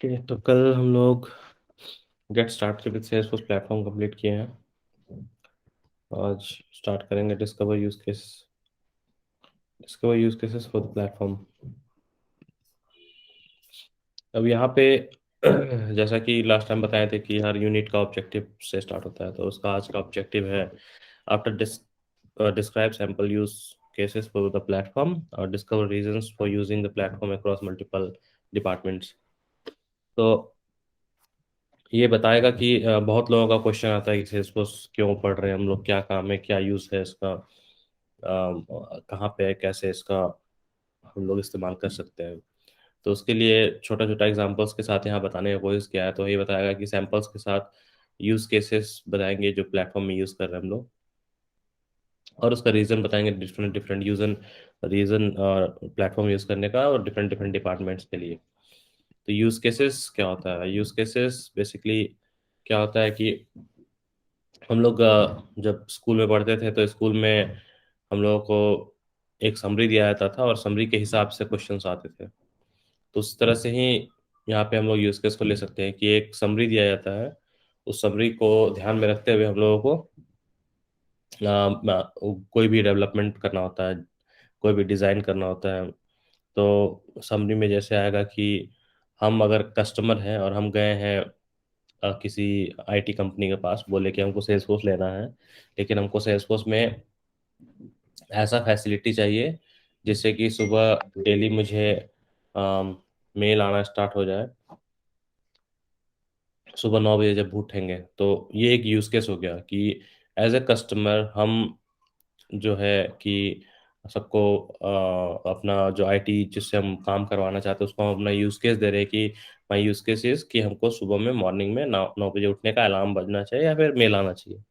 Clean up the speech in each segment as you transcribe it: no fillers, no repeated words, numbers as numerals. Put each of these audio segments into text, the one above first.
Okay, तो कल हम लोग गेट स्टार्ट के विद सेल्सफोर्स प्लेटफॉर्म कंप्लीट किए हैं। आज स्टार्ट करेंगे discover use cases for the platform. अब यहाँ पे जैसा कि लास्ट टाइम बताए थे कि हर यूनिट का ऑब्जेक्टिव से स्टार्ट होता है, तो उसका आज का ऑब्जेक्टिव है after describe sample use cases for the platform और discover reasons for using the platform across multiple departments. तो ये बताएगा कि बहुत लोगों का क्वेश्चन आता है कि सेल्सफोर्स क्यों पढ़ रहे हैं हम लोग, क्या काम है, क्या यूज़ है इसका, कहाँ पे है, कैसे इसका हम लोग इस्तेमाल कर सकते हैं। तो उसके लिए छोटा छोटा एग्जांपल्स के साथ यहाँ बताने का कोशिश किया है। तो ये बताएगा कि सैंपल्स के साथ यूज़ केसेस बताएंगे जो प्लेटफॉर्म में यूज़ कर रहे हैं हम लोग, और उसका रीज़न बताएंगे, different different reason platform use करने का और डिफरेंट डिफरेंट डिपार्टमेंट्स के लिए। तो यूज़ केसेस क्या होता है? यूज़ केसेस बेसिकली क्या होता है कि हम लोग जब स्कूल में पढ़ते थे तो स्कूल में हम लोगों को एक समरी दिया जाता था और समरी के हिसाब से क्वेश्चंस आते थे। तो उस तरह से ही यहाँ पे हम लोग यूज केस को ले सकते हैं कि एक समरी दिया जाता है, उस समरी को ध्यान में रखते हुए हम लोगों को कोई भी डेवलपमेंट करना होता है, कोई भी डिज़ाइन करना होता है। तो समरी में जैसे आएगा कि हम अगर कस्टमर हैं और हम गए हैं किसी आईटी कंपनी के पास, बोले कि हमको सेल्सफोर्स लेना है, लेकिन हमको सेल्सफोर्स में ऐसा फैसिलिटी चाहिए जिससे कि सुबह डेली मुझे मेल आना स्टार्ट हो जाए सुबह 9 बजे जब उठेंगे। तो ये एक यूज़ केस हो गया कि एज ए कस्टमर हम जो है कि सबको अपना जो आईटी जिससे हम काम करवाना चाहते हैं उसको हम अपना यूज़ केस दे रहे हैं कि माई यूज़ केस इज़ कि हमको सुबह में मॉर्निंग में 9 बजे उठने का अलार्म बजना चाहिए या फिर मेल आना चाहिए।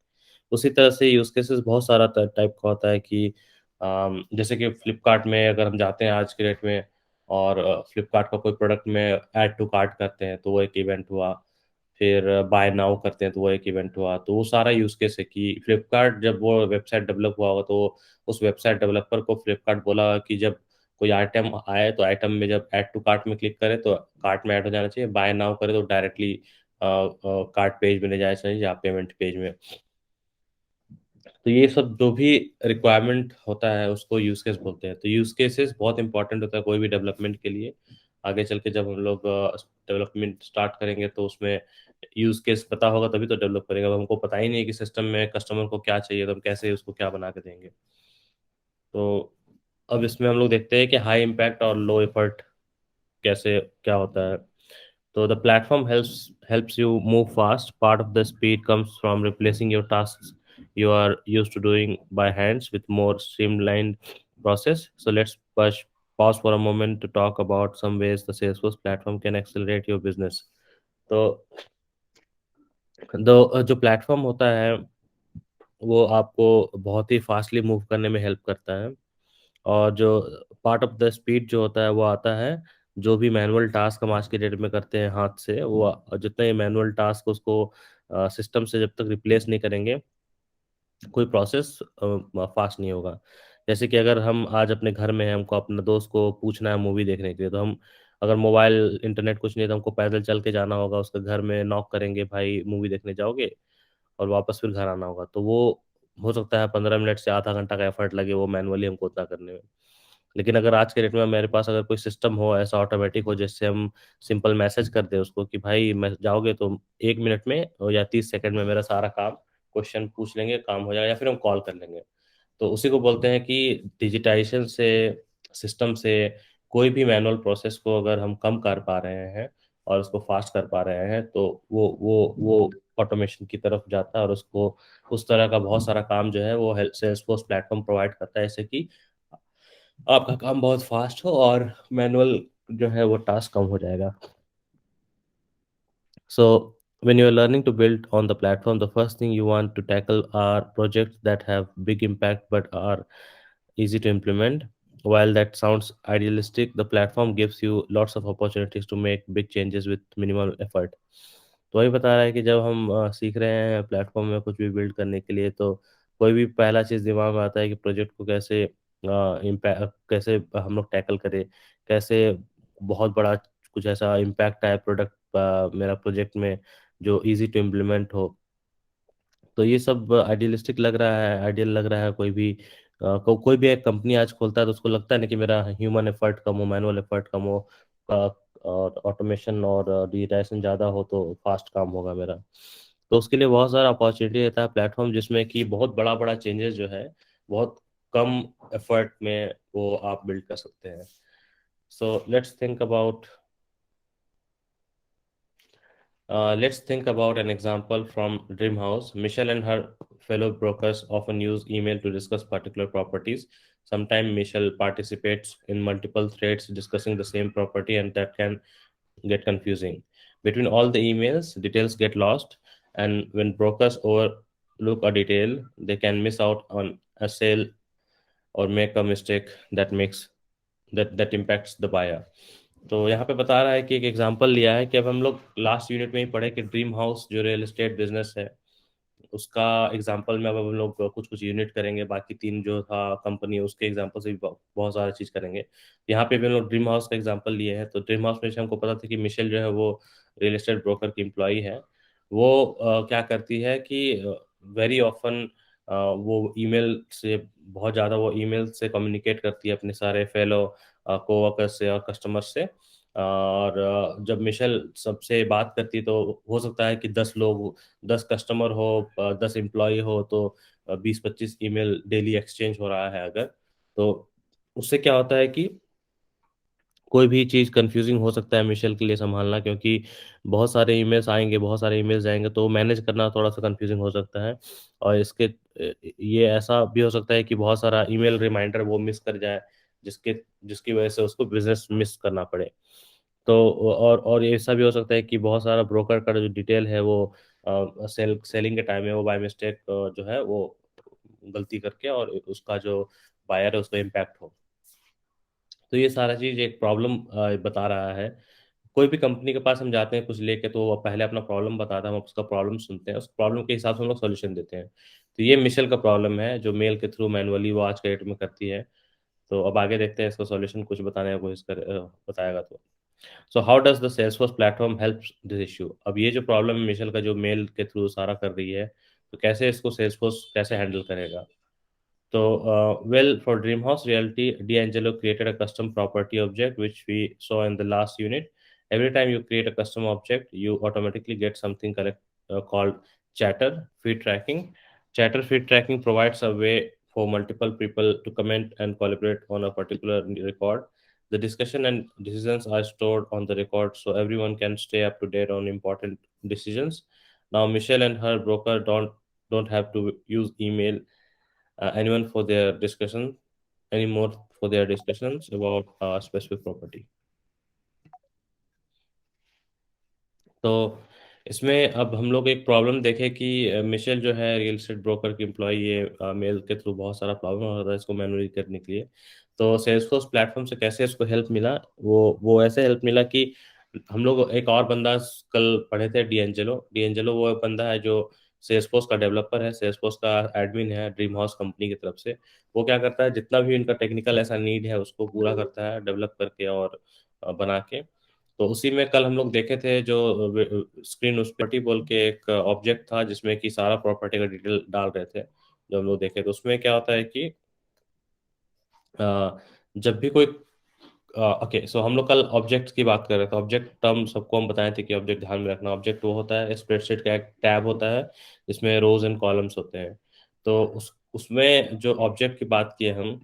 उसी तरह से यूज़ केसेस बहुत सारा टाइप का होता है कि जैसे कि फ्लिपकार्ट में अगर हम जाते हैं आज के डेट में और फ्लिपकार्ट का कोई प्रोडक्ट में ऐड टू कार्ट करते हैं तो वो एक इवेंट हुआ। फिर बाय नाउ करते हैं तो वो एक इवेंट हुआ। तो वो सारा यूज़ केस है कि फ्लिपकार्ट जब वो वेबसाइट डेवलप हुआ होगा तो उस वेबसाइट डेवलपर को फ्लिपकार्ट बोला कि जब कोई आइटम आए तो आइटम में जब ऐड टू कार्ट में क्लिक करें तो कार्ट में ऐड हो जाना चाहिए, बाय नाउ करें तो डायरेक्टली कार्ट पेज में ले जाना चाहिए या पेमेंट पेज में। तो ये सब जो भी रिक्वायरमेंट होता है उसको यूज़ केस बोलते हैं। तो यूज़ केसेस बहुत इंपॉर्टेंट होता है कोई भी डेवलपमेंट के लिए। आगे चल के जब हम लोग डेवलपमेंट स्टार्ट करेंगे तो उसमें यूज़ केस पता होगा तभी तो डेवलप करेंगे। अब हमको पता ही नहीं है कि सिस्टम में कस्टमर को क्या चाहिए तो हम कैसे उसको क्या बना के देंगे। तो अब इसमें हम लोग देखते हैं कि हाई इम्पैक्ट और लो एफर्ट कैसे क्या होता है। तो the platform helps you move fast. Part of the speed comes from replacing your tasks you are used to doing by hands with more streamlined process. So let's pause for a moment to talk about some ways the Salesforce platform can accelerate your business. तो जो platform होता है वो आपको बहुत ही fastly move करने में help करता है। और जो पार्ट ऑफ द स्पीड जो होता है वो आता है जो भी मैनुअल टास्क हम आज के डेट में करते हैं हाथ से, वो जितना ही मैनुअल टास्क उसको सिस्टम से जब तक रिप्लेस नहीं करेंगे कोई प्रोसेस फास्ट नहीं होगा। जैसे कि अगर हम आज अपने घर में हैं, हमको अपने दोस्त को पूछना है मूवी देखने के लिए, तो हम अगर मोबाइल इंटरनेट कुछ नहीं है तो हमको पैदल चल के जाना होगा, उसके घर में नॉक करेंगे, भाई मूवी देखने जाओगे, और वापस फिर घर आना होगा। तो वो हो सकता है 15 मिनट से आधा घंटा का एफर्ट लगे वो मैनुअली हमको उतना करने में। लेकिन अगर आज के डेट में मेरे पास अगर कोई सिस्टम हो ऐसा ऑटोमेटिक हो जिससे हम सिंपल मैसेज कर दें उसको कि भाई मैं जाओगे तो 1 मिनट में और या 30 सेकंड में मेरा सारा काम क्वेश्चन पूछ लेंगे, काम हो जाएगा, या फिर हम कॉल कर लेंगे। तो उसी को बोलते हैं कि डिजिटाइजेशन से, सिस्टम से कोई भी मैनुअल प्रोसेस को अगर हम कम कर पा रहे हैं और उसको फास्ट कर पा रहे हैं तो वो ऑटोमेशन की तरफ जाता है और उसको उस तरह का बहुत सारा काम जो है वो सेल्सफोर्स प्लेटफॉर्म प्रोवाइड करता है, जैसे कि आपका काम बहुत फास्ट हो और मैनुअल जो है वो टास्क कम हो जाएगा। So when you are learning to build on the platform, the first thing you want to tackle are projects that have big impact but are easy to implement. While that sounds idealistic, the platform gives you lots of opportunities to make big changes with minimal effort. तो वही बता रहा है कि जब हम सीख रहे हैं प्लेटफॉर्म में कुछ भी बिल्ड करने के लिए, तो कोई भी पहला चीज़ दिमाग में आता है कि प्रोजेक्ट को कैसे इम्पैक्ट, कैसे हम लोग टैकल करें, कैसे बहुत बड़ा कुछ ऐसा इम्पैक्ट आए प्रोडक्ट मेरा प्रोजेक्ट में जो इजी टू इम्प्लीमेंट हो। तो ये सब आइडियलिस्टिक लग रहा है, आइडियल लग रहा है। कोई भी एक कंपनी आज खोलता है तो उसको लगता है ना कि मेरा ह्यूमन एफर्ट कम हो, मैनुअल एफर्ट कम हो, और ऑटोमेशन और डिजिटाइजेशन ज़्यादा हो तो फास्ट काम होगा मेरा। तो उसके लिए बहुत सारा अपॉर्चुनिटी रहता है प्लेटफॉर्म, जिसमें कि बहुत बड़ा बड़ा चेंजेस जो है बहुत कम एफर्ट में वो आप बिल्ड कर सकते हैं। सो let's think about an example from Dreamhouse. Michelle and her fellow brokers often use email to discuss particular properties. Sometimes Michelle participates in multiple threads discussing the same property, and that can get confusing. Between all the emails, details get lost, and when brokers overlook a detail, they can miss out on a sale or make a mistake that impacts the buyer. तो यहाँ पे बता रहा है कि एक example लिया है कि अब हम लोग लास्ट यूनिट में ही पढ़े कि ड्रीम हाउस जो रियल एस्टेट बिजनेस है उसका एग्जांपल में अब हम लोग कुछ कुछ यूनिट करेंगे, बाकी तीन जो था कंपनी उसके एग्जांपल से भी बहुत सारा चीज करेंगे। यहाँ पे भी हम लोग ड्रीम हाउस का एग्जांपल लिए हैं। तो ड्रीम हाउस में से हमको पता था कि मिशेल जो है वो रियल एस्टेट ब्रोकर की एम्प्लॉई है। वो क्या करती है कि वेरी ऑफन वो ईमेल से बहुत ज़्यादा वो ईमेल से कम्युनिकेट करती है अपने सारे फेलो कोवर्कर्स से और कस्टमर से। और जब मिशेल सबसे बात करती तो हो सकता है कि 10 लोग, 10 कस्टमर हो, 10 एम्प्लॉय हो, तो 20-25 ईमेल डेली एक्सचेंज हो रहा है अगर, तो उससे क्या होता है कि कोई भी चीज़ कंफ्यूजिंग हो सकता है मिशेल के लिए संभालना, क्योंकि बहुत सारे ईमेल्स आएंगे, बहुत सारे ईमेल्स जाएंगे, तो मैनेज करना थोड़ा सा कंफ्यूजिंग हो सकता है। और ये ऐसा भी हो सकता है कि बहुत सारा ईमेल रिमाइंडर वो मिस कर जाए, जिसके जिसकी वजह से उसको बिजनेस मिस करना पड़े। तो और ऐसा भी हो सकता है कि बहुत सारा ब्रोकर का जो डिटेल है वो सेलिंग के टाइम में वो बाय मिस्टेक जो है वो गलती करके और उसका जो बायर है उसको इम्पैक्ट हो। तो ये सारा चीज़ एक प्रॉब्लम बता रहा है। कोई भी कंपनी के पास हम जाते हैं कुछ लेके, तो वो पहले अपना प्रॉब्लम बताता है, हम उसका प्रॉब्लम सुनते हैं, उस प्रॉब्लम के हिसाब से हम लोग सॉल्यूशन देते हैं। तो ये मिशेल का प्रॉब्लम है जो मेल के थ्रू मैनुअली वो आज के डेट में करती है। तो अब आगे देखते हैं इसका सॉल्यूशन कुछ बताने की बताएगा तो। So how does the Salesforce platform help this issue? अब ये जो प्रॉब्लम है मिशेल का जो मेल के थ्रू सारा कर रही है, तो कैसे इसको सेल्सफोर्स कैसे हैंडल करेगा? So, for Dreamhouse Realty, D'Angelo created a custom property object, which we saw in the last unit. Every time you create a custom object, you automatically get something called chatter feed tracking. Chatter feed tracking provides a way for multiple people to comment and collaborate on a particular record. The discussion and decisions are stored on the record, so everyone can stay up to date on important decisions. Now, Michelle and her broker don't have to use email anyone for their discussion anymore for their discussions about a specific property. तो इसमें अब हम लोग एक problem देखें कि Michel जो है रियल एस्टेट ब्रोकर की एम्प्लॉय, ये मेल के थ्रू बहुत सारा प्रॉब्लम हो रहा है इसको मैनुअली करने के लिए। तो सेल्सफोर्स प्लेटफॉर्म से कैसे इसको हेल्प मिला, वो ऐसे हेल्प मिला कि हम लोग एक और बंदा कल पढ़े थे, डी एंजेलो वो बंदा है जो सेल्सफोर्स का डेवलपर है, सेल्सफोर्स का एडमिन है ड्रीम हाउस कंपनी की तरफ से। वो क्या करता है, जितना भी इनका टेक्निकल ऐसा नीड है उसको पूरा करता है डेवलप करके और बना के। तो उसी में कल हम लोग देखे थे जो स्क्रीन उस प्रॉपर्टी बोल के एक ऑब्जेक्ट था जिसमें कि सारा प्रॉपर्टी का डिटेल डाल रहे थे, जो हम लोग देखे। तो उसमें क्या होता है कि जब भी कोई ओके, सो हम लोग कल ऑब्जेक्ट की बात कर रहे थे। ऑब्जेक्ट टर्म सबको हम बताए थे कि ऑब्जेक्ट ध्यान में रखना। ऑब्जेक्ट वो होता है, स्प्रेडशीट का एक टैब होता है जिसमें रोज एंड कॉलम्स होते हैं। तो उसमें जो ऑब्जेक्ट की बात की है हम,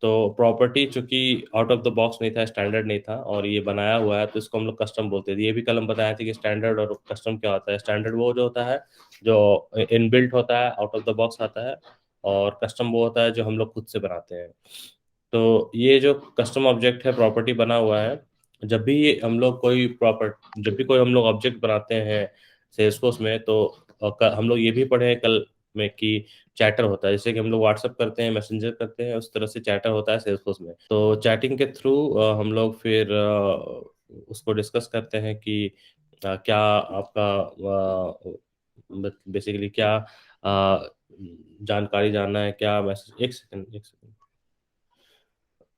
तो प्रॉपर्टी चूंकि आउट ऑफ द बॉक्स नहीं था, स्टैंडर्ड नहीं था और ये बनाया हुआ है, तो इसको हम लोग कस्टम बोलते थे। ये भी कल हम बताए थे कि स्टैंडर्ड और कस्टम क्या होता है। स्टैंडर्ड वो जो होता है जो इनबिल्ट होता है, आउट ऑफ द बॉक्स आता है, और कस्टम वो होता है जो हम लोग खुद से बनाते हैं। तो ये जो कस्टम ऑब्जेक्ट है प्रॉपर्टी बना हुआ है, जब भी कोई हम लोग ऑब्जेक्ट बनाते हैं सेल्सफोर्स में, तो हम लोग ये भी पढ़े हैं कल में कि चैटर होता है। जैसे कि हम लोग व्हाट्सएप करते हैं, मैसेंजर करते हैं, उस तरह से चैटर होता है सेल्सफोर्स में। तो चैटिंग के थ्रू हम लोग फिर उसको डिस्कस करते हैं कि क्या आपका बेसिकली क्या जानकारी जानना है, क्या मैसेज। एक सेकंड, एक सेकंड।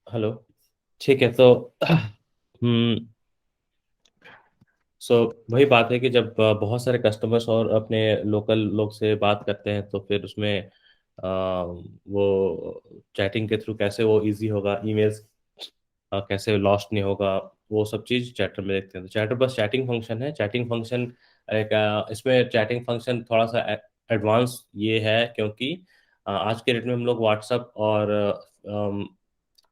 हेलो। ठीक है, तो हम्म सो वही बात है कि जब बहुत सारे कस्टमर्स और अपने लोकल लोग से बात करते हैं तो फिर उसमें वो चैटिंग के थ्रू कैसे वो ईज़ी होगा, ईमेल्स कैसे लॉस्ट नहीं होगा, वो सब चीज़ चैटर में देखते हैं। तो चैटर बस चैटिंग फंक्शन है, चैटिंग फंक्शन एक इसमें चैटिंग फंक्शन थोड़ा-सा एडवांस ये है क्योंकि आज के डेट में हम लोग व्हाट्सएप और अम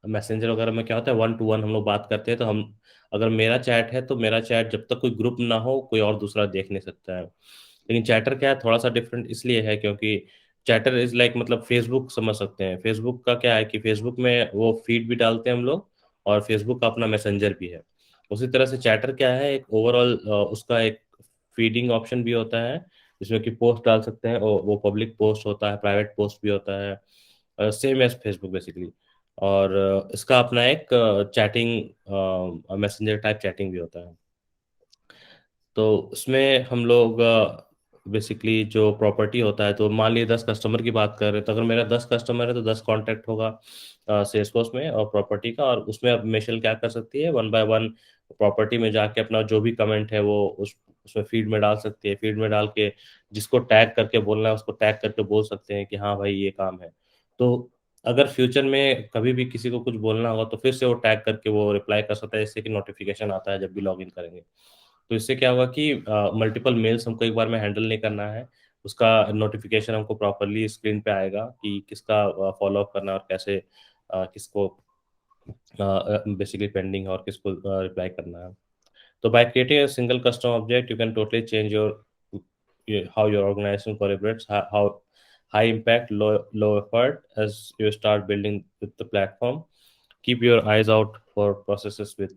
मैसेंजर वगैरह में क्या होता है, वन टू वन हम लोग बात करते हैं, तो हम अगर मेरा चैट है, तो मेरा चैट जब तक कोई ग्रुप ना हो, कोई और दूसरा देख नहीं सकता है। लेकिन चैटर क्या है, थोड़ा-सा डिफरेंट इसलिए है क्योंकि चैटर इज़ लाइक मतलब फ़ेसबुक समझ सकते हैं। फ़ेसबुक का क्या है कि फ़ेसबुक में वो फ़ीड भी डालते हैं हम लोग और फ़ेसबुक का अपना मैसेंजर भी है। उसी तरह से चैटर क्या है, एक ओवरऑल उसका एक फ़ीडिंग ऑप्शन भी होता है, जिसमें कि पोस्ट डाल सकते हैं और वो पब्लिक पोस्ट होता है, प्राइवेट पोस्ट भी होता है। Same as Facebook basically. और इसका अपना एक चैटिंग मैसेंजर टाइप चैटिंग भी होता है। तो उसमें हम लोग बेसिकली जो प्रॉपर्टी होता है, तो मान लीजिए 10 कस्टमर की बात कर रहे हैं, तो अगर मेरा 10 कस्टमर है, तो 10 कॉन्टैक्ट होगा सेल्सफोर्स में और प्रॉपर्टी का और उसमें अब मिशेल क्या कर सकती है, वन बाय वन प्रॉपर्टी में जाके अपना जो भी कमेंट है, वो उसमें फ़ीड में डाल सकती है। फ़ीड में डाल के जिसको टैग करके बोलना है, उसको टैग करके बोल सकते हैं कि हाँ भाई, ये काम है। तो अगर फ्यूचर में कभी भी किसी को कुछ बोलना होगा, तो फिर से वो टैग करके वो रिप्लाई कर सकता है, जिससे कि नोटिफ़िकेशन आता है जब भी लॉगिन करेंगे। तो इससे क्या होगा कि मल्टीपल मेल्स हमको एक बार में हैंडल नहीं करना है। उसका नोटिफ़िकेशन हमको प्रॉपर्ली स्क्रीन पे आएगा कि किसका फ़ॉलो-अप करना है और कैसे किसको बेसिकली पेंडिंग है और किसको रिप्लाई करना है। So by creating a single custom object, you can totally change how your organization collaborates, how high impact, low effort as you start building with the platform. Keep your eyes out for processes with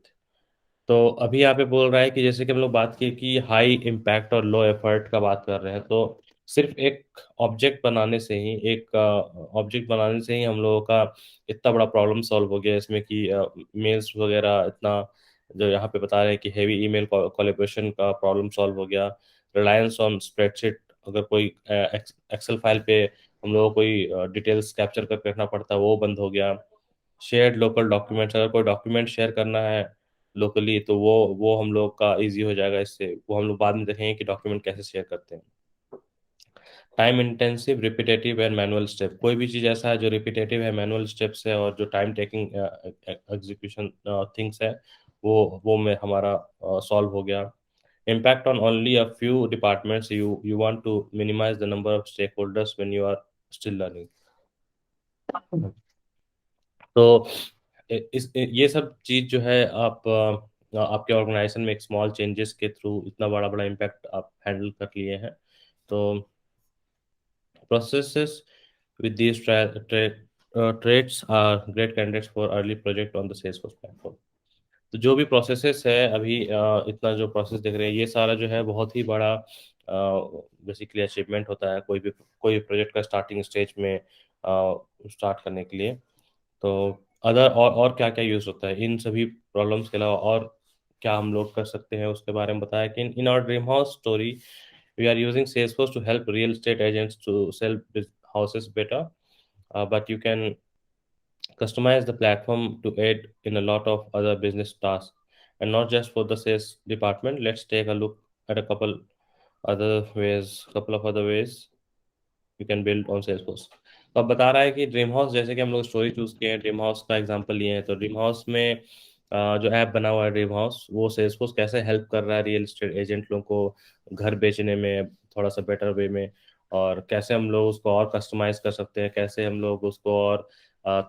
तो अभी यहाँ पे बोल रहा है कि जैसे कि हम लोग बात की कि हाई इम्पैक्ट और लो एफर्ट का बात कर रहे हैं, तो सिर्फ़ एक ऑब्जेक्ट बनाने से ही हम लोगों का इतना बड़ा प्रॉब्लम सॉल्व हो गया इसमें कि मेल्स वगैरह इतना जो यहाँ पे बता रहे हैं कि हेवी ईमेल कोलैबोरेशन का प्रॉब्लम सॉल्व हो गया। रिलायंस ऑन स्प्रेडशीट अगर कोई एक्सेल फाइल पे हम लोगों को कोई डिटेल्स कैप्चर करके रखना पड़ता है, वो बंद हो गया। शेयर्ड लोकल डॉक्यूमेंट्स अगर कोई डॉक्यूमेंट शेयर करना है लोकली तो वो हम लोग का ईज़ी हो जाएगा इससे। वो हम लोग बाद में देखेंगे कि डॉक्यूमेंट कैसे शेयर करते हैं। Time intensive, repetitive and manual step कोई भी चीज़ ऐसा है जो रिपिटेटिव है, मैनुअल स्टेप्स है और जो टाइम टेकिंग एग्जीक्यूशन थिंग्स है, वो में हमारा सॉल्व हो गया। Impact on only a few departments you you want to minimise the number of stakeholders when you are still learning. तो ये सब चीज़ जो है आप आपके ऑर्गेनाइज़ेशन में एक स्मॉल चेंजेस के थ्रू इतना बड़ा-बड़ा इम्पैक्ट आप हैंडल कर लिए हैं। तो processes with these traits are great candidates for early project on the Salesforce platform. तो जो भी प्रोसेसेस है अभी इतना जो प्रोसेस देख रहे हैं ये सारा जो है बहुत ही बड़ा बेसिकली अचीवमेंट होता है कोई प्रोजेक्ट का स्टार्टिंग स्टेज में स्टार्ट करने के लिए। तो अदर और क्या-क्या यूज़ होता है? इन सभी प्रॉब्लम्स के अलावा और क्या हम लोग कर सकते हैं उसके बारे में बताया कि in our dream house story we are using Salesforce to help real estate agents to sell houses better but you can customize the platform to aid in a lot of other business tasks and not just for the sales department. Let's take a look at a couple of other ways you can build on Salesforce. तो अब बता रहा है कि dream house जैसे कि हम लोग स्टोरी चूज़ किए हैं, ड्रीम हाउस का एग्जांपल लिए हैं, तो ड्रीम हाउस में जो ऐप बना हुआ है ड्रीम हाउस, वो सेल्सफोर्स कैसे हेल्प कर रहा है रियल एस्टेट एजेंट लोगों को घर बेचने में थोड़ा-सा बेटर वे में और कैसे हम लोग उसको और कस्टमाइज़ कर सकते हैं, कैसे हम लोग उसको और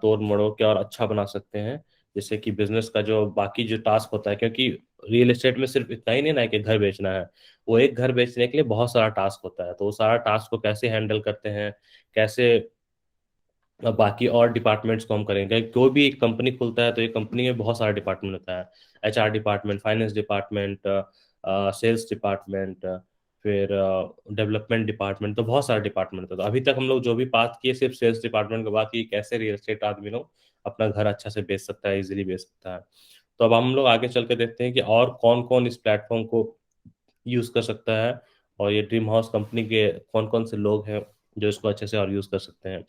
तोड़-मरोड़ के और अच्छा बना सकते हैं, जिससे कि बिज़नेस का जो बाकी जो टास्क होता है क्योंकि रियल एस्टेट में सिर्फ़ इतना ही नहीं ना है कि घर बेचना है, वो एक घर बेचने के लिए बहुत सारा टास्क होता है, तो वो सारा टास्क को कैसे हैंडल करते हैं, कैसे बाकी और डिपार्टमेंट्स को हम करेंगे। कोई भी एक कंपनी खुलता है, तो एक कंपनी में बहुत सारा डिपार्टमेंट होता है। HR department, finance department sales department फिर डेवलपमेंट डिपार्टमेंट, तो बहुत सारे डिपार्टमेंट होता है। तो अभी तक हम लोग जो भी बात की है, सिर्फ सेल्स डिपार्टमेंट की बात की, कैसे रियल एस्टेट आदमी लोग अपना घर अच्छा से बेच सकता है, ईज़िली बेच सकता है। तो अब हम लोग आगे चल के देखते हैं कि और कौन-कौन इस प्लेटफ़ॉर्म को यूज़ कर सकता है और ये ड्रीम हाउस कंपनी के कौन-कौन से लोग हैं, जो इसको अच्छे से और यूज़ कर सकते हैं।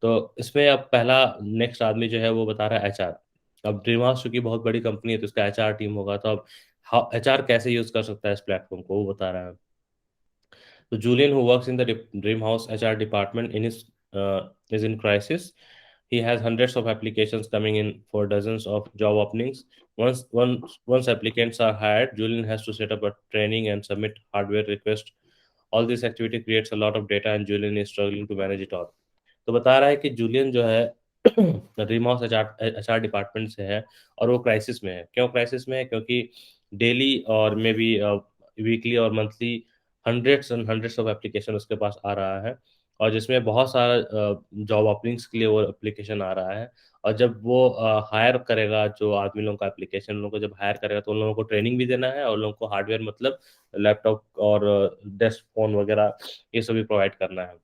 तो इसमें अब पहला नेक्स्ट आदमी जो है वो बता रहा है एचआर। अब ड्रीम हाउस चूँकि बहुत बड़ी कंपनी है तो इसका एचआर टीम होगा तो अब हाँ, एचआर कैसे यूज़ कर सकता है इस प्लेटफ़ॉर्म को, वो बता रहा है। So Julian, who works in the Dreamhouse HR department, is in crisis. He has hundreds of applications coming in for dozens of job openings. Once applicants are hired, Julian has to set up a training and submit hardware request. All this activity creates a lot of data, and Julian is struggling to manage it all. तो बता रहा है कि Julian जो है ड्रीमहाउस HR department से है और वो क्राइसिस में है। क्यों क्राइसिस में है? क्योंकि डेली और मे बी वीकली और monthly hundreds and hundreds of application उसके पास आ रहा है और जिसमें बहुत सारा जॉब ओपनिंग्स के लिए वो एप्लीकेशन आ रहा है और जब वो हायर करेगा जो आदमी लोगों का एप्लीकेशन उन लोगों को जब हायर करेगा तो उन लोगों को ट्रेनिंग भी देना है और उन लोगों को हार्डवेयर मतलब लैपटॉप और डेस्क फोन वगैरह ये सभी प्रोवाइड करना है।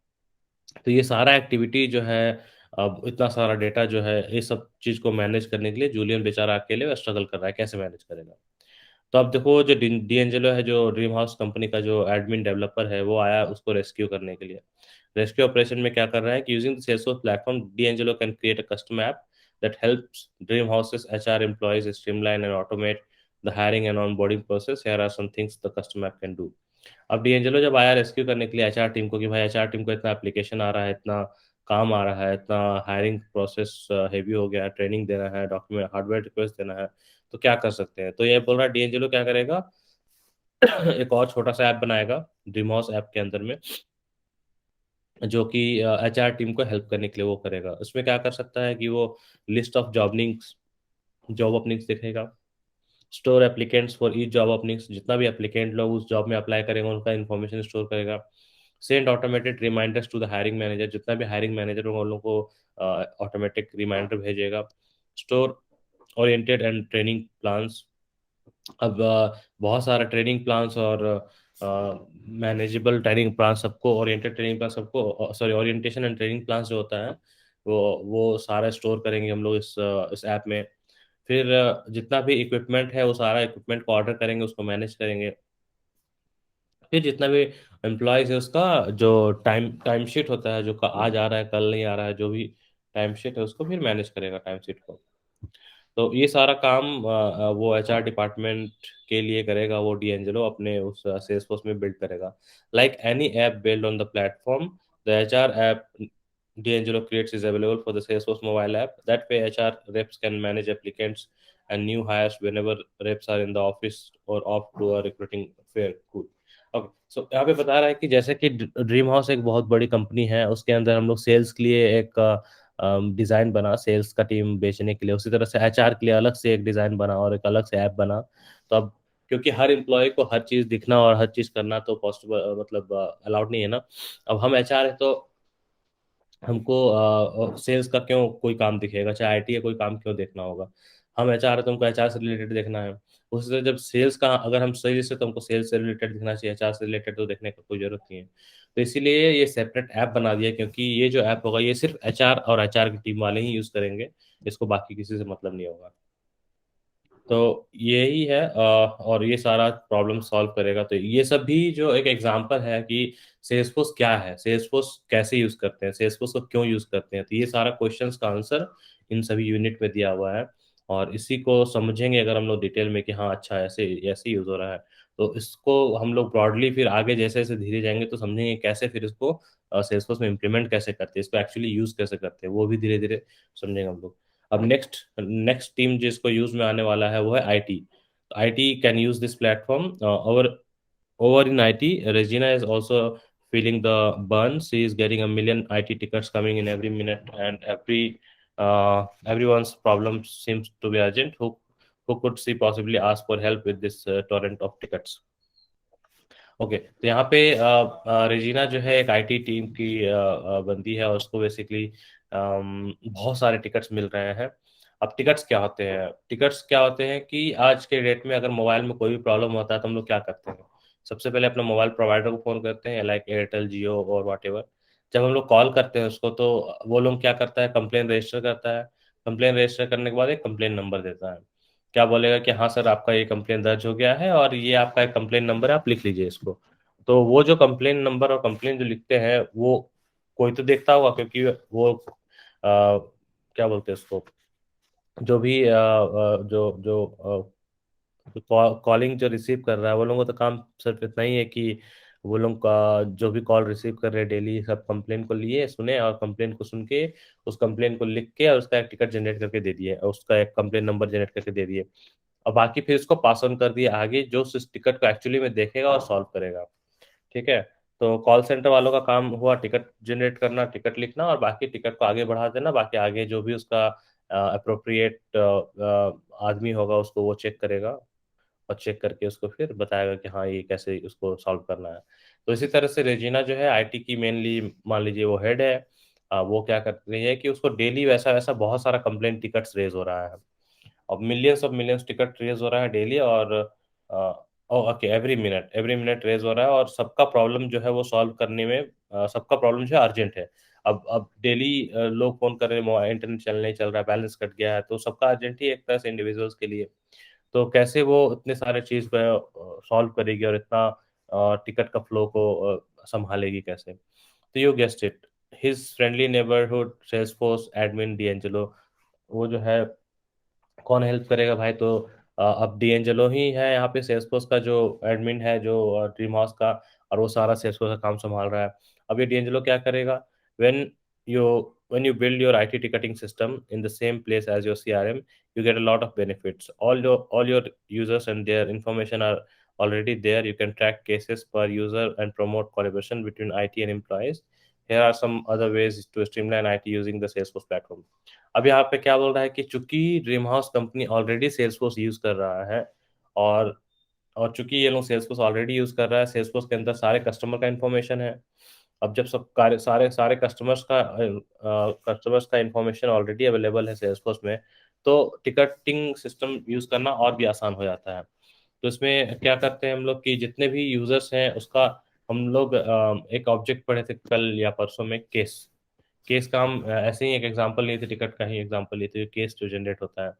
तो ये सारा एक्टिविटी जो है अब इतना सारा डेटा जो है ये सब चीज़ को मैनेज करने के लिए जूलियन बेचारा अकेले स्ट्रगल कर रहा है, कैसे मैनेज करेगा? तो अब देखो जो डीएंजेलो है जो ड्रीम हाउस कंपनी का जो एडमिन डेवलपर है वो आया उसको रेस्क्यू करने के लिए। रेस्क्यू ऑपरेशन में क्या कर रहा है कि using the Salesforce platform DeAngelo can create a custom app that helps Dream Houses HR employees streamline and automate the hiring and onboarding process. Here are some things the custom app can do. अब DeAngelo जब आया rescue करने के लिए HR team को कि भाई HR team को इतना एप्लीकेशन आ रहा है, इतना काम आ रहा है, इतना हायरिंग प्रोसेस हेवी हो गया है, ट्रेनिंग देना है, डॉक्यूमेंट हार्डवेयर रिक्वेस्ट देना है, तो क्या कर सकते हैं? तो ये बोल रहा है डीएंजेलो क्या करेगा एक और छोटा-सा ऐप बनाएगा ड्रीमहाउस ऐप के अंदर में जो कि एचआर टीम को हेल्प करने के लिए वो करेगा। उसमें क्या कर सकता है कि वो लिस्ट ऑफ जॉब ओपनिंग्स दिखेगा, store applicants for each job openings जितना भी एप्लीकेंट लोग उस जॉब में अप्लाई करेंगे उनका इन्फॉर्मेशन स्टोर करेगा। Send automated reminders to the hiring manager जितना भी हायरिंग मैनेजर होगा उन लोगों को ऑटोमेटिक रिमाइंडर भेजेगा। Store oriented and training plans अब बहुत सारा ट्रेनिंग प्लान्स और मैनेजेबल ट्रेनिंग प्लान सबको ओरिएंटेड ट्रेनिंग प्लान सबको sorry orientation and training plans जो होता है वो सारा स्टोर करेंगे हम लोग इस ऐप में। फिर जितना भी इक्विपमेंट है वो सारा इक्विपमेंट को ऑर्डर करेंगे उसको मैनेज करेंगे। फिर जितना भी एम्प्लॉयज़ है उसका जो टाइम शीट होता है जो आज आ रहा है कल नहीं आ रहा है जो भी टाइम शीट है उसको फिर मैनेज करेगा टाइम शीट को। तो ये सारा काम वो एचआर डिपार्टमेंट के लिए करेगा वो डीएंजेलो अपने उस सेल्सफोर्स में बिल्ड करेगा। Like any app build on the platform, the HR app D'Angelo creates is available for the Salesforce mobile app. That way, HR reps can manage applicants and new hires whenever reps are in the office or off to a recruiting fair. Cool. Okay so यहाँ पे बता रहा है कि जैसे कि dream house एक बहुत बड़ी कंपनी है उसके अंदर हम लोग सेल्स के लिए एक डिज़ाइन बना सेल्स का टीम बेचने के लिए उसी तरह से एचआर के लिए अलग से एक डिज़ाइन बना और एक अलग से ऐप बना तो अब क्योंकि हर एम्प्लॉय को हर चीज़ दिखना और हर चीज़ करना तो पॉसिबल मतलब अलाउड नहीं है ना अब हम एचआर है तो हमको सेल्स का क्यों कोई काम दिखेगा चाहे आईटी का कोई काम क्यों देखना होगा हम एचआर है तो हमको एचआर से रिलेटेड देखना है उसी तरह जब सेल्स का अगर हम सही से तो हमको सेल्स से रिलेटेड दिखना चाहिए एचआर से रिलेटेड तो देखने का कोई जरूरत नहीं है तो इसीलिए ये सेपरेट ऐप बना दिया क्योंकि ये जो ऐप होगा ये सिर्फ एचआर और एचआर की टीम वाले ही यूज करेंगे इसको बाकी किसी से मतलब नहीं होगा तो यही है और ये सारा प्रॉब्लम सॉल्व करेगा तो ये सब भी जो एक एग्जांपल है कि सेल्सफोर्स क्या है सेल्सफोर्स कैसे यूज करते हैं सेल्सफोर्स को क्यों यूज करते हैं तो ये सारा क्वेश्चंस का आंसर इन सभी यूनिट में दिया हुआ है और इसी को समझेंगे अगर हम लोग डिटेल में कि हाँ अच्छा ऐसे ऐसे यूज हो रहा है तो इसको हम लोग ब्रॉडली फिर आगे जैसे जैसे धीरे जाएंगे तो समझेंगे कैसे फिर इसको सेल्सफोर्स में इम्प्लीमेंट कैसे करते हैं इसको एक्चुअली यूज कैसे करते हैं वो भी धीरे धीरे समझेंगे हम लोग अब नेक्स्ट नेक्स्ट टीम जिसको यूज में आने वाला है वो है IT IT can use this platform over in IT Regina is also feeling the burn she is getting a million IT tickets coming in every minute and everyone's problem seems to be urgent who could she possibly ask for help with this torrent of tickets okay तो यहाँ पे Regina जो है एक IT team की बंदी है और उसको बेसिकली बहुत सारे टिकट्स मिल रहे हैं अब टिकट्स क्या होते हैं कि आज के डेट में अगर मोबाइल में कोई भी प्रॉब्लम होता है तो हम लोग क्या करते हैं सबसे पहले अपना मोबाइल प्रोवाइडर को फ़ोन करते हैं लाइक एयरटेल जियो और वाट एवर जब हम लोग कॉल करते हैं उसको तो वो लोग क्या करता है कंप्लेन रजिस्टर करता है कंप्लेन रजिस्टर करने के बाद एक कंप्लेन नंबर देता है क्या बोलेगा कि हाँ सर आपका ये कंप्लेन दर्ज हो गया है और ये आपका एक कंप्लेन नंबर है आप लिख लीजिए इसको तो वो जो कंप्लेन नंबर और कंप्लेन जो लिखते हैं वो कोई तो देखता होगा क्योंकि वो क्या बोलते हैं उसको जो भी जो जो तो कॉलिंग जो रिसीव कर रहा है वो लोगों का तो काम सिर्फ इतना ही है कि वो लोग का जो भी कॉल रिसीव कर रहे हैं डेली, सब कंप्लेन को लिए सुने और कंप्लेन को सुन के उस कंप्लेन को लिख के और उसका एक टिकट जनरेट करके दे दिए और उसका एक कंप्लेन नंबर जनरेट करके दे दिए और बाकी फिर उसको पास ऑन कर दिया आगे जो उस टिकट को एक्चुअली में देखेगा और सॉल्व करेगा। ठीक है। तो कॉल सेंटर वालों का काम हुआ टिकट जनरेट करना, टिकट लिखना और बाकी टिकट को आगे बढ़ा देना, बाकी आगे जो भी उसका अप्रोप्रिएट आदमी होगा उसको वो चेक करेगा और चेक करके उसको फिर बताएगा कि हाँ ये कैसे उसको सॉल्व करना है। तो इसी तरह से रेजिना जो है आईटी की मेनली मान लीजिए वो हेड है, वो क्या कर रही है कि उसको डेली वैसा वैसा बहुत सारा कंप्लेंट टिकट्स रेज हो रहा है। अब millions of millions ticket raise हो रहा है डेली और ओके एवरी मिनट रेज हो रहा है और सबका प्रॉब्लम जो है वो सॉल्व करने में सबका प्रॉब्लम जो है अर्जेंट है। अब डेली लोग फोन कर रहे हैं, इंटरनेट चल नहीं चल रहा है, बैलेंस कट गया है, तो सबका अर्जेंट ही एक तरह से इंडिविजुअल्स के लिए। तो कैसे वो इतने सारे चीज पे सॉल्व करेगी और इतना टिकट का फ्लो को संभालेगी कैसे। तो you guessed it, his friendly neighbourhood Salesforce admin DeAngelo. वो जो है कौन हेल्प करेगा भाई, तो अब डीएंजेलो ही है यहाँ पे सेल्सफोर्स का जो एडमिन है जो ड्रीम हाउस का, और वो सारा सेल्सफोर्स का काम संभाल रहा है। अब ये डीएंजेलो क्या करेगा, when you when you build your IT ticketing system in the same place as your CRM, you get a lot of benefits. All your users and their information are already there. You can track cases per user and promote collaboration between IT and employees. Here are some other ways to streamline IT using the Salesforce platform. अब यहाँ पे क्या बोल रहा है कि चूंकि dream house company already Salesforce use कर रहा है और और चूंकि ये लोग सेल्सफोर्स ऑलरेडी यूज कर रहा है, सेल्सफोर्स के अंदर सारे कस्टमर का इन्फॉर्मेशन है। अब जब सब कार्य सारे सारे कस्टमर्स का इन्फॉर्मेशन ऑलरेडी अवेलेबल है सेल्सफोर्स में, तो टिकटिंग सिस्टम यूज करना और भी आसान हो जाता है। तो इसमें क्या करते हैं हम लोग कि जितने भी यूजर्स हैं उसका हम लोग एक ऑब्जेक्ट पढ़े थे कल या परसों में, केस। केस का हम ऐसे ही एक एग्जांपल लिए थे, टिकट का ही एग्जांपल लिए थे, केस जो जनरेट होता है।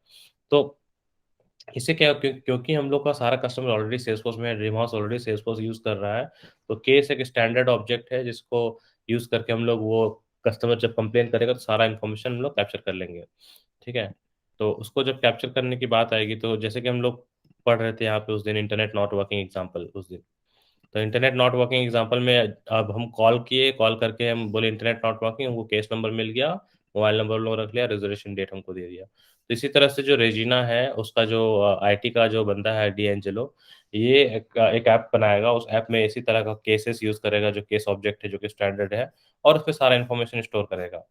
तो इससे क्या क्योंकि हम लोग का सारा कस्टमर ऑलरेडी सेल्सफोर्स में है, dream house already Salesforce use कर रहा है, तो केस एक स्टैंडर्ड ऑब्जेक्ट है जिसको यूज करके हम लोग वो कस्टमर जब कंप्लेन करेगा तो सारा इन्फॉर्मेशन हम लोग कैप्चर कर लेंगे। ठीक है। तो उसको जब कैप्चर करने की बात आएगी तो जैसे कि हम लोग पढ़ रहे थे यहाँ पे उस दिन इंटरनेट नॉट वर्किंग एग्जाम्पल उस दिन, तो इंटरनेट नॉट वर्किंग एग्जांपल में अब हम कॉल किए, कॉल करके हम बोले इंटरनेट नॉट वर्किंग, हमको केस नंबर मिल गया, मोबाइल नंबर लोग रख लिया, रिजर्वेशन डेट हमको दे दिया। तो इसी तरह से जो रेजिना है उसका जो आईटी का जो बंदा है डी एंजेलो, ये एक ऐप बनाएगा, उस ऐप में इसी तरह का केसेस यूज करेगा जो केस ऑब्जेक्ट है जो कि स्टैंडर्ड है, और उसमें सारा इन्फॉर्मेशन स्टोर करेगा।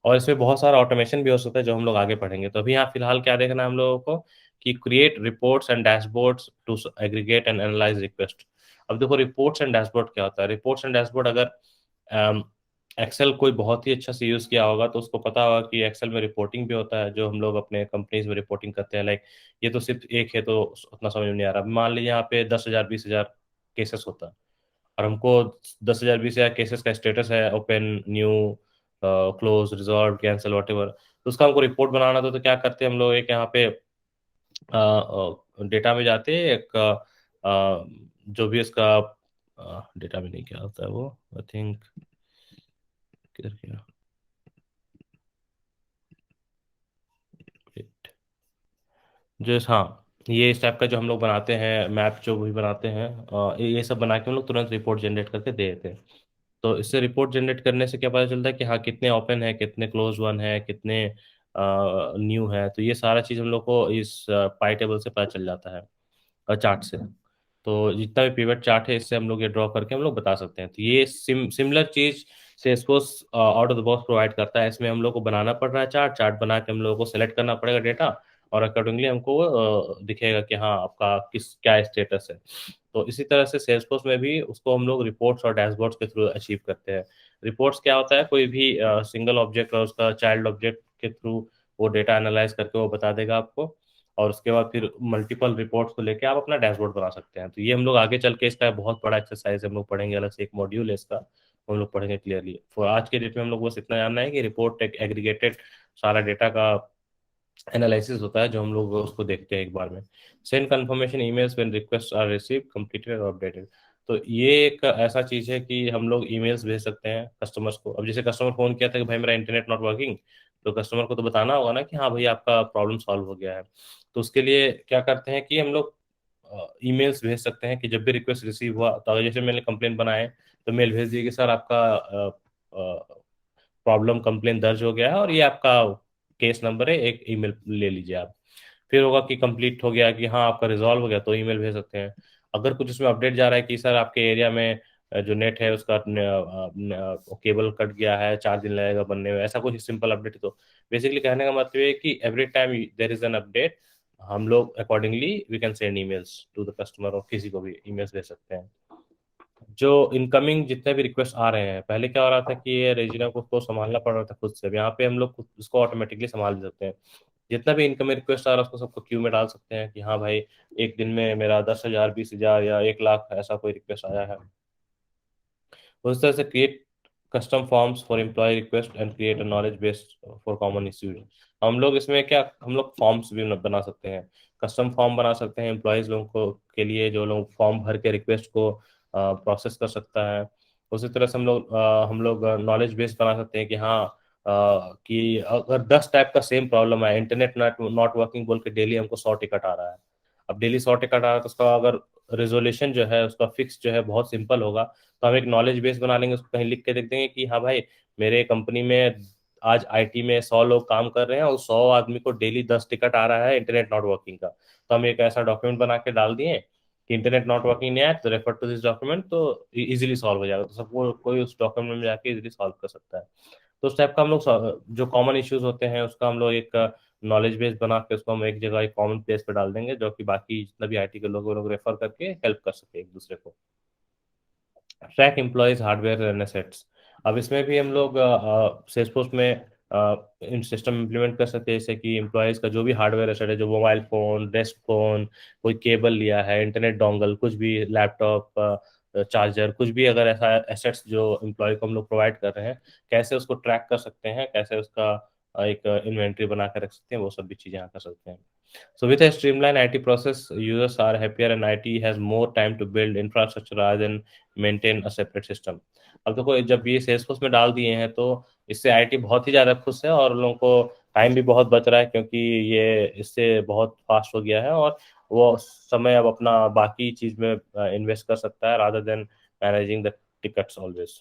और इसमें बहुत सारा ऑटोमेशन भी हो सकता है जो हम लोग आगे पढ़ेंगे। तो अभी यहाँ फिलहाल क्या देखना है हम लोगों को कि create reports and dashboards to aggregate and analyse request. अब देखो रिपोर्ट्स एंड डैशबोर्ड क्या होता है। रिपोर्ट्स एंड डैशबोर्ड अगर एक्सेल कोई बहुत ही अच्छा से यूज किया होगा तो उसको पता होगा कि एक्सेल में रिपोर्टिंग भी होता है जो हम लोग अपने कंपनीज में रिपोर्टिंग करते हैं। लाइक ये तो सिर्फ एक है तो उतना समझ में नहीं आ रहा। मान लीजिए यहाँ पे 10,000 20,000 केसेस होता है और हमको 10,000 20,000 केसेस का स्टेटस है, open, new, close, resolve, cancel, whatever, तो उसका हमको रिपोर्ट बनाना था। तो क्या करते हैं हम लोग, एक यहाँ पे डेटा में जाते हैं, एक जो भी इसका डेटा में नहीं, क्या होता है वो, आई थिंक किधर गया, Wait. जो हाँ, ये इस टाइप का जो हम लोग बनाते हैं मैप जो भी बनाते हैं, ये सब बना के हम लोग तुरंत रिपोर्ट जनरेट करके दे देते हैं। तो इससे रिपोर्ट जनरेट करने से क्या पता चलता है कि हाँ कितने ओपन है, कितने क्लोज वन है, कितने न्यू है। तो ये सारा चीज़ हम लोग को इस पाई टेबल से पता चल जाता है और चार्ट से। तो जितना भी पिवट चार्ट है इससे हम लोग ये ड्रॉ करके हम लोग बता सकते हैं। तो ये सिमिलर चीज Salesforce out of the box provide करता है। इसमें हम लोग को बनाना पड़ रहा है चार्ट, चार्ट बना के हम लोगों को सेलेक्ट करना पड़ेगा डेटा, और अकॉर्डिंगली हमको दिखेगा कि हाँ आपका किस क्या स्टेटस है। तो इसी तरह से सेल्सफोर्स में भी उसको हम लोग रिपोर्ट्स और डैशबोर्ड्स के थ्रू अचीव करते हैं। रिपोर्ट्स क्या होता है, कोई भी सिंगल ऑब्जेक्ट और उसका चाइल्ड ऑब्जेक्ट के थ्रू वो डेटा एनालाइज करके वो बता देगा आपको, और उसके बाद फिर मल्टीपल रिपोर्ट्स को लेके आप अपना डैशबोर्ड बना सकते हैं। तो ये हम लोग आगे चल के इसका बहुत बड़ा एक्सरसाइज हम लोग पढ़ेंगे, अलग से एक मॉड्यूल है इसका, हम लोग पढ़ेंगे क्लियरली। फॉर आज के डेट में हम लोग बस इतना जानना है कि रिपोर्ट एक एग्रीगेटेड सारा डेटा का एनालिसिस होता है जो हम लोग उसको देखते हैं एक बार में। Send confirmation emails when request are receive completed और अपडेटेड। तो ये एक ऐसा चीज है कि हम लोग ईमेल्स भेज सकते हैं कस्टमर्स को। अब जैसे कस्टमर फोन किया था कि भाई मेरा इंटरनेट नॉट वर्किंग, तो कस्टमर को तो बताना होगा ना कि हाँ भाई आपका प्रॉब्लम सॉल्व हो गया है। तो उसके लिए क्या करते हैं कि हम लोग ईमेल्स भेज सकते हैं कि जब भी रिक्वेस्ट रिसीव हुआ तो अगर जैसे मैंने कंप्लेंट बनाए तो मेल भेज दिए कि सर आपका प्रॉब्लम कंप्लेंट दर्ज हो गया है और ये आपका केस नंबर है, एक ईमेल ले लीजिए आप। फिर होगा कि कंप्लीट हो गया कि हाँ आपका रिजॉल्व हो गया तो ईमेल भेज सकते हैं। अगर कुछ उसमें अपडेट जा रहा है कि सर आपके एरिया में जो नेट है उसका केबल कट गया है, 4 दिन लगेगा बनने में, ऐसा कुछ सिंपल अपडेट। तो बेसिकली कहने का मतलब ये है कि every time there is an update, हम लोग accordingly we can send emails to the customer, और किसी को भी ईमेल्स भेज सकते हैं। जो इनकमिंग जितने भी रिक्वेस्ट आ रहे हैं, पहले क्या हो रहा था कि ये रेजिना को संभालना पड़ रहा था खुद से, अब यहाँ पे हम लोग उसको ऑटोमेटिकली संभाल सकते हैं। जितना भी इनकमिंग रिक्वेस्ट आ रहा है उसको सबको क्यू में डाल सकते हैं कि हाँ भाई एक दिन में मेरा 10,000, 20,000 या 1 लाख ऐसा कोई रिक्वेस्ट आया है। उस तरह से create custom forms for employ request and create a knowledge based for common issues. हम लोग इसमें क्या, हम लोग फॉर्म्स भी बना सकते हैं, कस्टम फॉर्म बना सकते हैं एम्प्लॉयज लोगों को के लिए, जो लोग फॉर्म भर के रिक्वेस्ट को प्रोसेस कर सकता है। उसी तरह से हम लोग नॉलेज बेस्ड बना सकते हैं कि हाँ कि अगर 10 टाइप का सेम प्रॉब्लम है, इंटरनेट नॉट नॉट वर्किंग बोल के डेली हमको 100 टिकट आ रहा है। अब डेली 100 टिकट आ रहा है तो उसका अगर रेजोल्यूशन जो है उसका फिक्स जो है बहुत सिंपल होगा, तो हम एक नॉलेज बेस बना लेंगे, उसको कहीं लिख के देख देंगे कि हाँ भाई मेरे कंपनी में आज आईटी में 100 लोग काम कर रहे हैं और 100 आदमी को डेली 10 टिकट आ रहा है इंटरनेट नॉट वर्किंग का। तो हम एक ऐसा डॉक्यूमेंट बना के डाल दिए कि इंटरनेट नॉट वर्किंग नहीं आया तो रेफर टू दिस डॉक्यूमेंट, तो इजीली सॉल्व हो जाएगा, तो सबको कोई उस डॉक्यूमेंट में जाके इजीली सॉल्व कर सकता है। तो उस टाइप का हम लोग जो कॉमन इश्यूज होते हैं उसका हम लोग एक नॉलेज बेस बना के उसको हम एक जगह एक कॉमन प्लेस पे डाल देंगे, जो कि बाकी जितना भी आईटी के लोग वो लोग रेफर करके हेल्प कर सके एक दूसरे को। Track employees hardware and assets. अब इसमें भी हम लोग सेल्सफोर्स में इन सिस्टम इम्प्लीमेंट कर सकते हैं, जैसे कि एम्प्लॉयज का जो भी हार्डवेयर एसेट है, जो मोबाइल फोन, डेस्क फोन, कोई केबल लिया है, इंटरनेट डोंगल, कुछ भी लैपटॉप, चार्जर, कुछ भी अगर ऐसा एसेट्स जो एम्प्लॉय को हम लोग प्रोवाइड कर रहे हैं, कैसे उसको ट्रैक कर सकते हैं, कैसे उसका एक इन्वेंट्री बना कर रख सकते हैं, वो सब भी चीज़ें यहाँ कर सकते हैं। So with a streamlined IT process, users are happier and IT has more time to build infrastructure rather than maintain a separate system. अब देखो जब ये Salesforce में डाल दिए हैं तो इससे आईटी बहुत ही ज़्यादा खुश है और लोगों को टाइम भी बहुत बच रहा है, क्योंकि ये इससे बहुत फास्ट हो गया है और वो समय अब अपना बाकी चीज़ में इन्वेस्ट कर सकता है rather than managing the tickets always।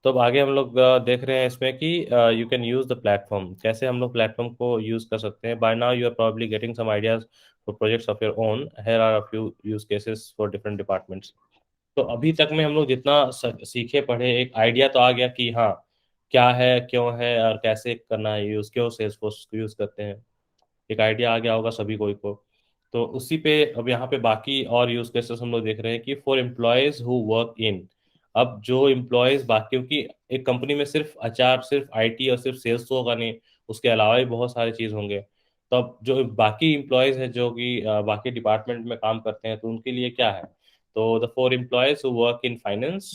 तो अब आगे हम लोग देख रहे हैं इसमें कि you can use the platform, कैसे हम लोग प्लेटफॉर्म को यूज कर सकते हैं। By now you are probably getting some ideas for projects of your own, here are a few use cases for different departments. तो अभी तक में हम लोग जितना सीखे पढ़े, एक आइडिया तो आ गया कि हाँ क्या है, क्यों है और कैसे करना है यूज, क्यों सेल्सफोर्स को यूज करते हैं, एक आइडिया आ गया होगा सभी कोई को। तो उसी पे अब यहाँ पे बाकी और यूज केसेस हम लोग देख रहे हैं कि for employees who work in. अब जो एम्प्लॉयज बाकी, क्योंकि एक कंपनी में सिर्फ एचआर, सिर्फ आईटी और सिर्फ सेल्स तो होगा नहीं, उसके अलावा भी बहुत सारी चीज होंगे। तो अब जो बाकी एम्प्लॉयज हैं जो कि बाकी डिपार्टमेंट में काम करते हैं, तो उनके लिए क्या है, तो the for employees who work in finance.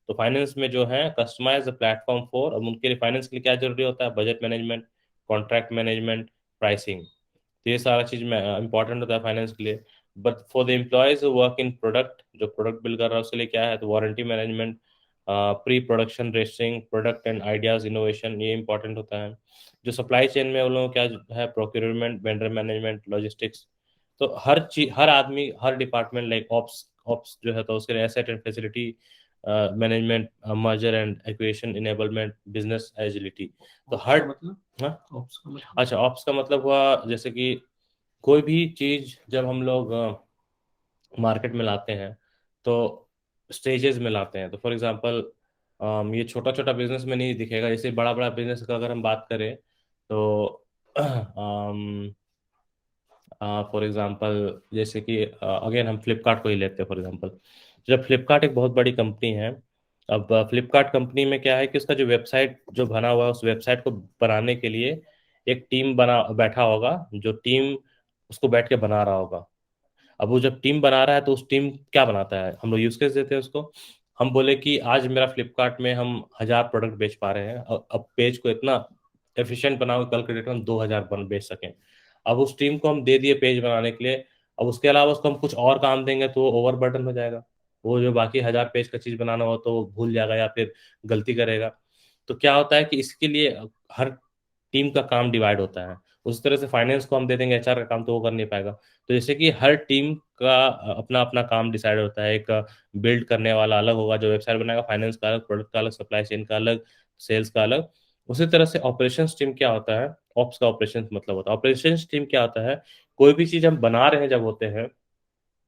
तो फाइनेंस में जो है कस्टमाइज द प्लेटफॉर्म फॉर, अब उनके लिए फाइनेंस के लिए क्या जरूरी होता है, budget management, contract management, pricing. तो ये सारा चीज में इंपॉर्टेंट होता है फाइनेंस के लिए। But for the employees work in product, जो प्रोडक्ट बिल्ड कर रहा है उसके लिए क्या है, तो warranty management, pre production resting, product and ideas innovation, ये इंपॉर्टेंट होता है। जो सप्लाई चेन में उन लोगों को क्या है, प्रोक्योरमेंट, वेंडर मैनेजमेंट, लॉजिस्टिक्स। तो हर चीज, हर आदमी, हर डिपार्टमेंट, लाइक ऑप्स ऑप्स जो है तो उसके लिए asset and facility management, merger and acquisition enablement, business agility. तो हर मतलब, हाँ ऑप्स का मतलब, अच्छा ऑप्स का मतलब हुआ जैसे कि कोई भी चीज जब हम लोग मार्केट में लाते हैं तो स्टेजेस में लाते हैं। तो फॉर एग्जांपल ये छोटा छोटा बिजनेस में नहीं दिखेगा, जैसे बड़ा बड़ा बिजनेस का अगर हम बात करें तो फॉर एग्जांपल जैसे कि अगेन हम फ्लिपकार्ट को ही लेते हैं फॉर एग्जांपल। जब फ्लिपकार्ट एक बहुत बड़ी कंपनी है, अब फ्लिपकार्ट कंपनी में क्या है कि उसका जो वेबसाइट जो बना हुआ है, उस वेबसाइट को बनाने के लिए एक टीम बना बैठा होगा, जो टीम उसको बैठ के बना रहा होगा। अब वो जब टीम बना रहा है तो उस टीम क्या बनाता है, हम लोग यूज केस देते हैं उसको। हम बोले कि आज मेरा फ्लिपकार्ट में हम 1,000 प्रोडक्ट बेच पा रहे हैं, अब पेज को इतना एफिशिएंट बनाओ, कल के डेट में हम 2,000 बेच सकें। अब उस टीम को हम दे दिए पेज बनाने के लिए, अब उसके अलावा उसको हम कुछ और काम देंगे तो वो ओवर बर्डन हो जाएगा। वो जो बाकी 1,000 पेज का चीज बनाना हो तो वो भूल जाएगा या फिर गलती करेगा। तो क्या होता है कि इसके लिए हर टीम का काम डिवाइड होता है। उसी तरह से फाइनेंस को हम दे देंगे, एचआर का काम तो वो कर नहीं पाएगा। तो जैसे कि हर टीम का अपना अपना काम डिसाइड होता है। एक बिल्ड करने वाला अलग होगा जो वेबसाइट बनाएगा, फाइनेंस का अलग, प्रोडक्ट का अलग, सप्लाई चेन का अलग, सेल्स का अलग। उसी तरह से ऑपरेशंस टीम क्या होता है, ऑप्स का ऑपरेशंस मतलब होता है, ऑपरेशंस टीम क्या होता है, कोई भी चीज हम बना रहे हैं जब होते हैं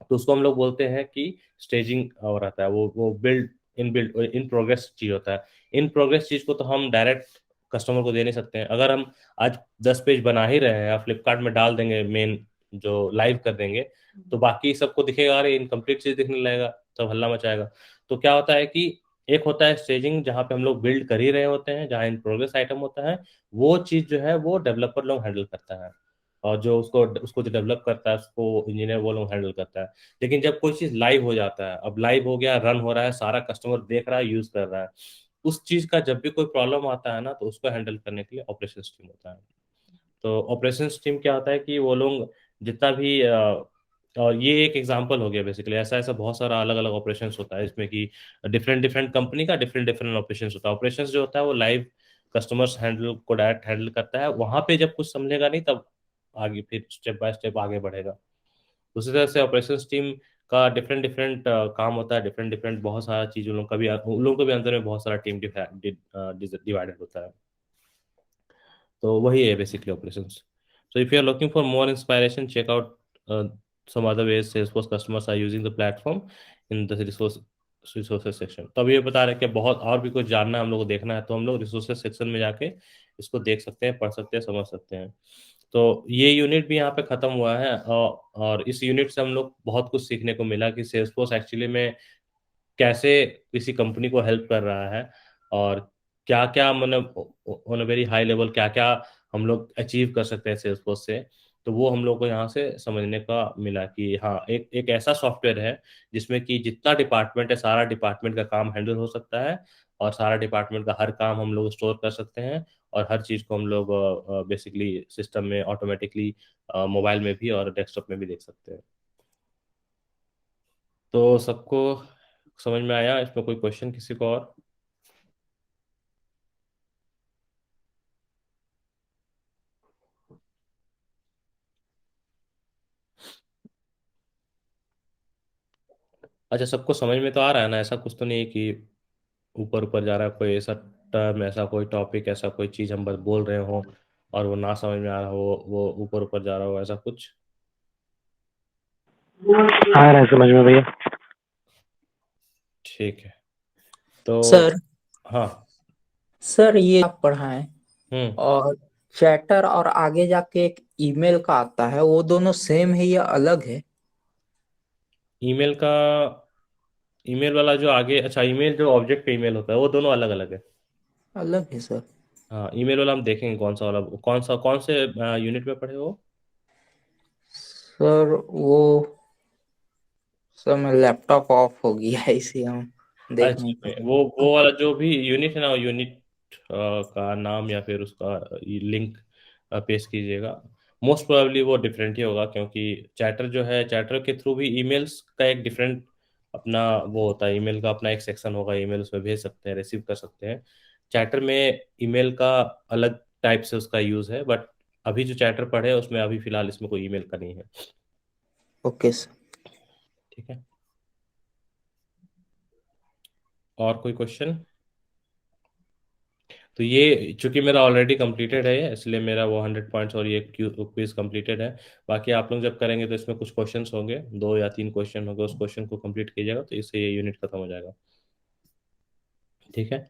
तो उसको हम लोग बोलते हैं कि स्टेजिंग हो रहता है, वो बिल्ड इन प्रोग्रेस चीज होता है। इन प्रोग्रेस चीज को तो हम डायरेक्ट कस्टमर को दे नहीं सकते हैं। अगर हम आज 10 पेज बना ही रहे हैं या फ्लिपकार्ट में डाल देंगे, मेन जो लाइव कर देंगे, तो बाकी सबको दिखेगा, अरे इनकम्प्लीट चीज दिखने लगेगा, सब हल्ला मचाएगा। तो क्या होता है कि एक होता है स्टेजिंग जहाँ पे हम लोग बिल्ड कर ही रहे होते हैं, जहाँ इन प्रोग्रेस आइटम होता है, वो चीज जो है वो डेवलपर लोग हैंडल करता है। और जो उसको उसको जो डेवलप करता है उसको इंजीनियर वो लोग हैंडल करता है। लेकिन जब कोई चीज लाइव हो जाता है, अब लाइव हो गया, रन हो रहा है, सारा कस्टमर देख रहा है, यूज कर रहा है, उस चीज का जब भी कोई प्रॉब्लम आता है ना, तो उसको हैंडल करने के लिए ऑपरेशन टीम होता है। तो ऑपरेशन टीम क्या होता है कि वो लोग जितना भी और ये एक एग्जांपल हो गया बेसिकली, ऐसा ऐसा बहुत सारा अलग अलग ऑपरेशंस होता है इसमें कि डिफरेंट डिफरेंट कंपनी का डिफरेंट डिफरेंट ऑपरेशंस होता है। ऑपरेशंस जो होता है वो लाइव कस्टमर्स हैंडल को डायरेक्ट हैंडल करता है, वहां पे जब कुछ समझेगा नहीं तब आगे फिर स्टेप बाय स्टेप आगे बढ़ेगा। उसी तरह से ऑपरेशंस टीम का डिफरेंट डिफरेंट काम होता है, डिफरेंट डिफरेंट बहुत सारा चीज उन लोगों के भी अंदर में बहुत सारा टीम डिवाइडेड होता है। तो वही है basically operations. So if you are looking for more inspiration, check out some other ways Salesforce customers are using the platform in the resources section। तो अब ये बता रहे हैं कि बहुत और भी कुछ जानना है, हम लोग को देखना है, तो हम लोग रिसोर्सेज सेक्शन में जाके इसको देख सकते हैं, पढ़ सकते हैं, समझ सकते हैं। तो ये यूनिट भी यहाँ पे खत्म हुआ है, और इस यूनिट से हम लोग बहुत कुछ सीखने को मिला कि सेल्सफोर्स एक्चुअली में कैसे किसी कंपनी को हेल्प कर रहा है, और क्या क्या मतलब on a very high level क्या क्या हम लोग अचीव कर सकते हैं सेल्सफोर्स से। तो वो हम लोग को यहाँ से समझने का मिला कि हाँ, एक एक ऐसा सॉफ्टवेयर है जिसमें कि जितना डिपार्टमेंट है, सारा डिपार्टमेंट का काम हैंडल हो सकता है, और सारा डिपार्टमेंट का हर काम हम लोग स्टोर कर सकते हैं, और हर चीज़ को हम लोग बेसिकली सिस्टम में ऑटोमेटिकली मोबाइल में भी और डेस्कटॉप में भी देख सकते हैं। तो सबको समझ में आया? इसमें कोई क्वेश्चन किसी को और? अच्छा, सबको समझ में तो आ रहा है ना? ऐसा कुछ तो नहीं है कि ऊपर ऊपर जा रहा है कोई ऐसा टर्म, ऐसा कोई टॉपिक, ऐसा कोई चीज हम बस बोल रहे हो और वो ना समझ में आ रहा हो, वो ऊपर ऊपर जा रहा हो, ऐसा कुछ? आ रहा है समझ में भैया। ठीक है। तो सर हाँ। सर ये आप पढ़ाएं, हम्म। और चैटर और आगे जाके एक ईमेल का आता है, वो दोनों सेम है या अलग है? ईमेल का, यूमेल वाला जो आगे, अच्छा, ईमेल जो ऑब्जेक्ट पे ईमेल होता है वो दोनों अलग अलग है। अलग है सर। हाँ, ईमेल वाला हम देखेंगे कौन सा वाला, कौन से यूनिट में पढ़े हो? सर वो सर मैं लैपटॉप ऑफ हो गया है, इसे हम देख अच्छा, नहीं पा वो वाला जो भी यूनिट है ना, यूनिट का नाम या फिर उसका लिंक पेश कीजिएगा। मोस्ट प्रोबेबली वो डिफरेंट ही होगा, क्योंकि चैटर जो है, चैटर के थ्रू भी ईमेल्स का एक डिफरेंट अपना वो होता है, ईमेल का अपना एक सेक्शन होगा, ईमेल उसमें भेज सकते हैं, रिसीव कर सकते हैं। चैटर में ईमेल का अलग टाइप से उसका यूज़ है, बट अभी जो चैटर पढ़े उसमें अभी फिलहाल इसमें कोई ईमेल का नहीं है। Okay sir. ठीक है। और कोई क्वेश्चन? तो ये चूंकि मेरा ऑलरेडी कंप्लीटेड है, इसलिए मेरा वो 100 पॉइंट्स और ये क्विज कंप्लीटेड है। बाकी आप लोग जब करेंगे तो इसमें कुछ क्वेश्चंस होंगे, 2 या 3 क्वेश्चन होंगे, उस क्वेश्चन को कंप्लीट कीजिएगा तो इससे ये यूनिट खत्म हो जाएगा। ठीक है।